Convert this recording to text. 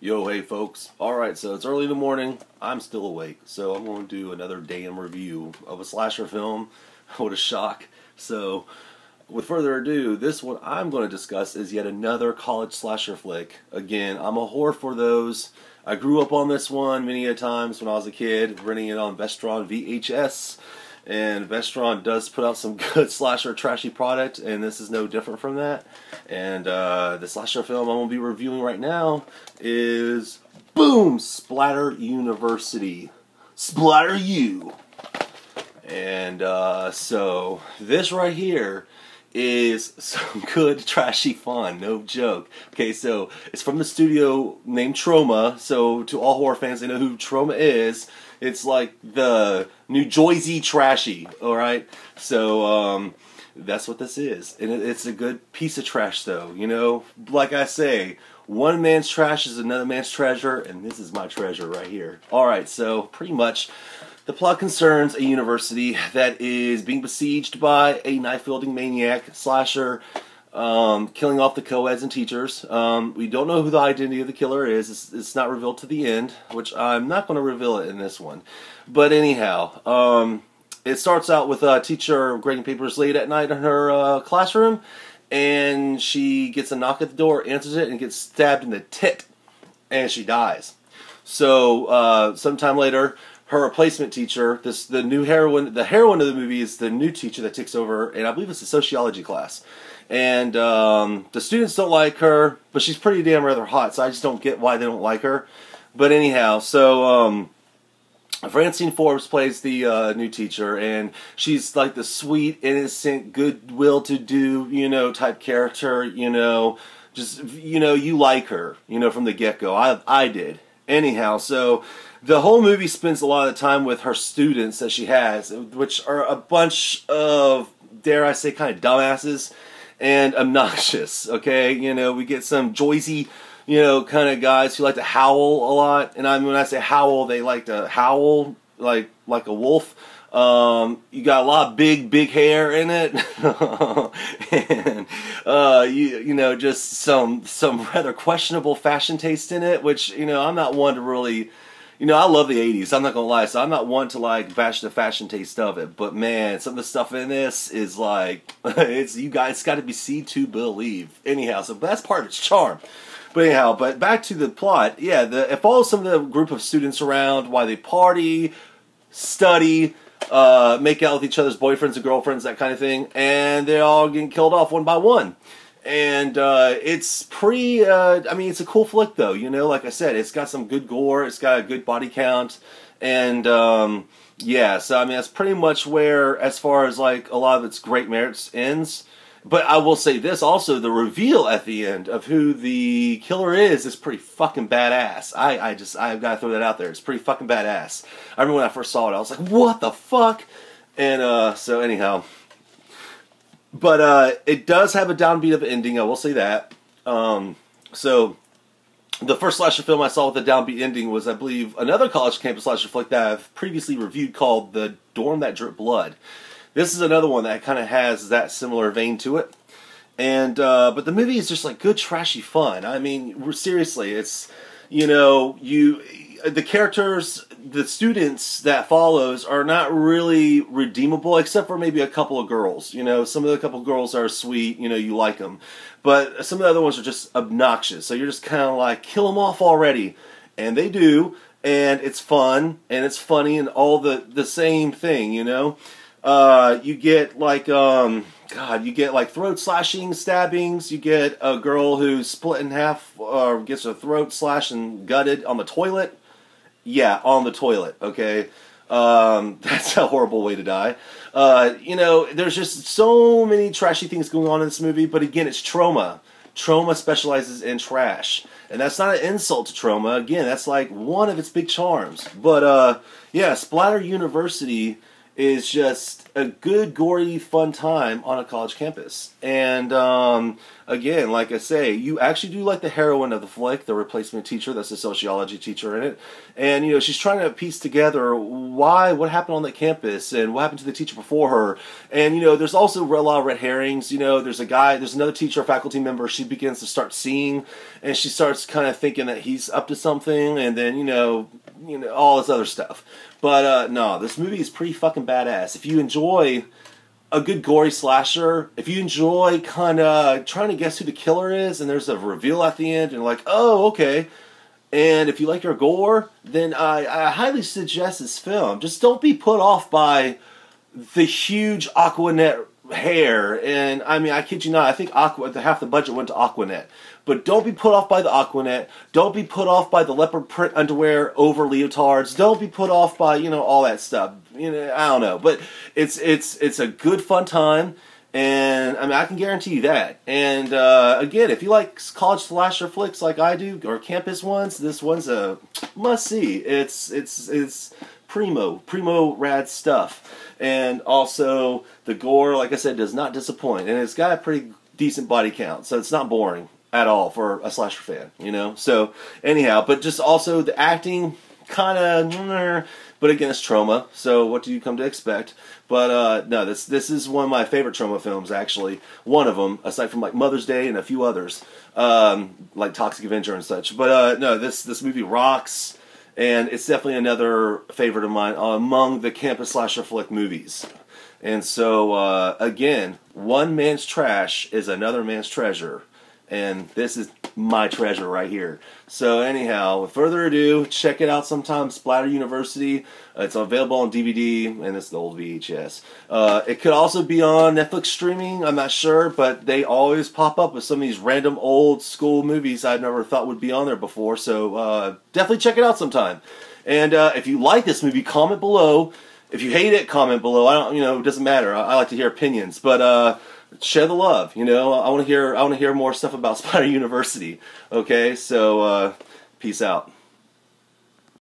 Yo, hey folks. Alright, so it's early in the morning. I'm still awake, so I'm going to do another damn review of a slasher film. What a shock. So, with further ado, this one I'm going to discuss is yet another college slasher flick. Again, I'm a whore for those. I grew up on this one many a times when I was a kid, renting it on Vestron VHS. And Vestron does put out some good slasher trashy product, and this is no different from that. And the slasher film I'm going to be reviewing right now is, boom, Splatter University. Splatter U. And so this right here is some good trashy fun, no joke. Okay, so it's from the studio named Trauma, so to all horror fans, they know who Trauma is. It's like the New Jersey trashy, alright? So, that's what this is. And it's a good piece of trash, though, you know? Like I say, one man's trash is another man's treasure, and this is my treasure right here. Alright, so pretty much the plot concerns a university that is being besieged by a knife-wielding maniac slasher, killing off the co-eds and teachers. We don't know who the identity of the killer is. It's not revealed to the end, which I'm not going to reveal it in this one. But anyhow, it starts out with a teacher grading papers late at night in her classroom, and she gets a knock at the door, answers it, and gets stabbed in the tit, and she dies. So, sometime later, her replacement teacher, the heroine of the movie is the new teacher that takes over, and I believe it's a sociology class. And the students don't like her, but she's pretty damn rather hot, so I just don't get why they don't like her. But anyhow, so Francine Forbes plays the new teacher, and she's like the sweet, innocent, goodwill to do, you know, type character, you know, just, you know, you like her, you know, from the get-go. I did. Anyhow, so the whole movie spends a lot of time with her students that she has, which are a bunch of, dare I say, kind of dumbasses and obnoxious, okay? You know, we get some Joycey, you know, kind of guys who like to howl a lot, and when I say howl, they like to howl like a wolf. You got a lot of big hair in it, and you know, just some rather questionable fashion taste in it, which, you know, I'm not one to really, you know, I love the 80s, I'm not gonna lie, so I'm not one to like bash the fashion taste of it, but man, some of the stuff in this is like, you guys gotta be seen to believe. Anyhow, so that's part of its charm. But anyhow, but back to the plot, yeah, it follows some of the group of students around while they party, study, make out with each other's boyfriends and girlfriends, that kind of thing, and they're all getting killed off one by one. And it's pretty, I mean, it's a cool flick, though, you know, like I said, it's got some good gore, it's got a good body count, and yeah, so I mean, that's pretty much where, as far as like a lot of its great merits ends. But I will say this also, the reveal at the end of who the killer is pretty fucking badass. I've got to throw that out there. It's pretty fucking badass. I remember when I first saw it, I was like, what the fuck? And so anyhow, but it does have a downbeat of an ending, I will say that. So the first slasher film I saw with a downbeat ending was, I believe, another college campus slasher flick that I've previously reviewed called The Dorm That Dripped Blood. This is another one that kind of has that similar vein to it. And, but the movie is just like good trashy fun. I mean, seriously, it's, you know, the characters, the students that follows are not really redeemable, except for maybe a couple of girls. You know, some of the couple of girls are sweet, you know, you like them. But some of the other ones are just obnoxious. So you're just kind of like, kill them off already. And they do, and it's fun, and it's funny, and all the same thing, you know. You get like, God, you get like throat slashing, stabbings, you get a girl who's split in half, or gets her throat slashed and gutted on the toilet. Yeah, on the toilet, okay? That's a horrible way to die. You know, there's just so many trashy things going on in this movie, but again, it's Trauma. Trauma specializes in trash. And that's not an insult to Trauma. Again, that's like one of its big charms. But, yeah, Splatter University is just a good, gory, fun time on a college campus. And again, like I say, you actually do like the heroine of the flick, the replacement teacher. That's the sociology teacher in it. And you know, she's trying to piece together what happened on that campus and what happened to the teacher before her. And you know, there's also a lot of red herrings. You know, there's another teacher, a faculty member. She begins to start seeing, and she starts kind of thinking that he's up to something. And then you know all this other stuff. But no, this movie is pretty fucking badass. If you enjoy a good gory slasher, if you enjoy kind of trying to guess who the killer is, and there's a reveal at the end, and you're like, oh, okay. And if you like your gore, then I highly suggest this film. Just don't be put off by the huge Aquanet hair. And I mean, I kid you not, I think half the budget went to Aquanet. But don't be put off by the Aquanet. Don't be put off by the leopard print underwear over leotards. Don't be put off by, you know, all that stuff. You know, I don't know. But it's a good fun time. And I mean, I can guarantee you that. And again, if you like college slasher flicks like I do, or campus ones, this one's a must see. It's primo rad stuff. And also the gore, like I said, does not disappoint. And it's got a pretty decent body count, so it's not boring at all for a slasher fan, you know? So, anyhow, but just also the acting, kind of, but again, it's Trauma, so what do you come to expect? But, no, this is one of my favorite Trauma films, actually. One of them, aside from, like, Mother's Day and a few others, like Toxic Avenger and such. But, no, this movie rocks, and it's definitely another favorite of mine among the campus slasher flick movies. And so, again, one man's trash is another man's treasure. And this is my treasure right here. So anyhow, with further ado, check it out sometime. Splatter University. It's available on DVD, and it's the old VHS. It could also be on Netflix streaming. I'm not sure, but they always pop up with some of these random old school movies I never thought would be on there before. So definitely check it out sometime. And if you like this movie, comment below. If you hate it, comment below. I don't, it doesn't matter. I like to hear opinions, but share the love. I want to hear more stuff about Splatter University. Okay, so peace out.